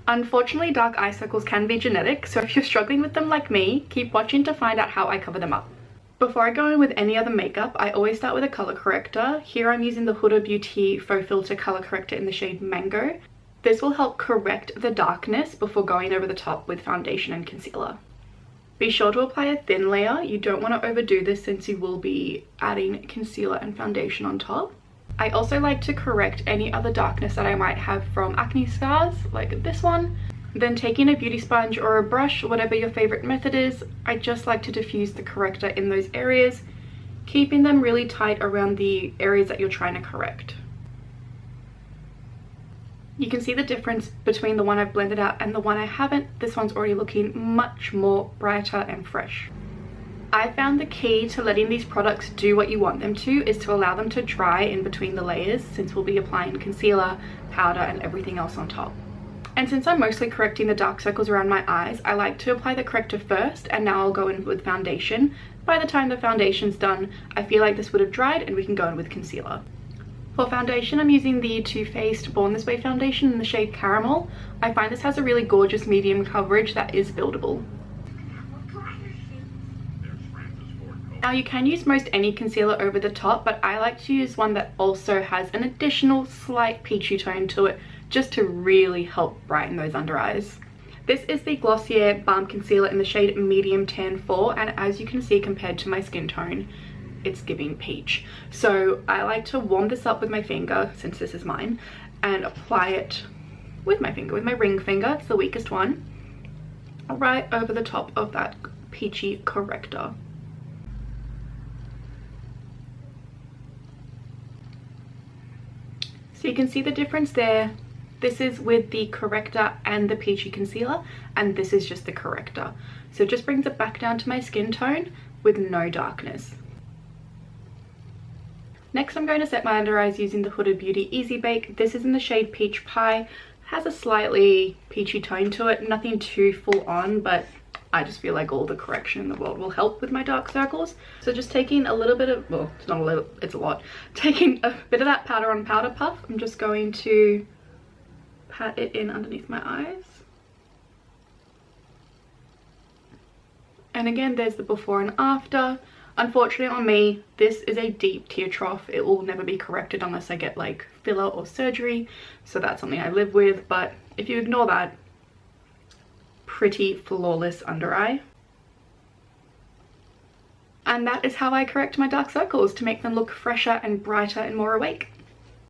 Unfortunately, dark eye circles can be genetic, so if you're struggling with them like me, keep watching to find out how I cover them up. Before I go in with any other makeup, I always start with a color corrector. Here I'm using the Huda Beauty Faux Filter color corrector in the shade Mango. This will help correct the darkness before going over the top with foundation and concealer. Be sure to apply a thin layer. You don't want to overdo this since you will be adding concealer and foundation on top. I also like to correct any other darkness that I might have from acne scars, like this one. Then taking a beauty sponge or a brush, whatever your favorite method is, I just like to diffuse the corrector in those areas, keeping them really tight around the areas that you're trying to correct. You can see the difference between the one I've blended out and the one I haven't. This one's already looking much more brighter and fresh. I found the key to letting these products do what you want them to is to allow them to dry in between the layers, since we'll be applying concealer, powder and everything else on top. And since I'm mostly correcting the dark circles around my eyes, I like to apply the corrector first, and now I'll go in with foundation. By the time the foundation's done, I feel like this would have dried and we can go in with concealer. For foundation, I'm using the Too Faced Born This Way foundation in the shade Caramel. I find this has a really gorgeous medium coverage that is buildable. Now you can use most any concealer over the top, but I like to use one that also has an additional slight peachy tone to it, just to really help brighten those under eyes. This is the Glossier Balm Concealer in the shade Medium Tan 4, and as you can see, compared to my skin tone, it's giving peach. So I like to warm this up with my finger, since this is mine, and apply it with my finger, with my ring finger. It's the weakest one, right over the top of that peachy corrector. So you can see the difference there. This is with the corrector and the peachy concealer, and this is just the corrector. So it just brings it back down to my skin tone with no darkness. Next, I'm going to set my under eyes using the Huda Beauty Easy Bake. This is in the shade Peach Pie. Has a slightly peachy tone to it, nothing too full on, but I just feel like all the correction in the world will help with my dark circles. So just taking a little bit of, well, it's not a little, it's a lot. Taking a bit of that powder on Powder Puff, I'm just going to pat it in underneath my eyes. And again, there's the before and after. Unfortunately on me, this is a deep tear trough. It will never be corrected unless I get like filler or surgery. So that's something I live with, but if you ignore that, pretty flawless under eye. And that is how I correct my dark circles to make them look fresher and brighter and more awake.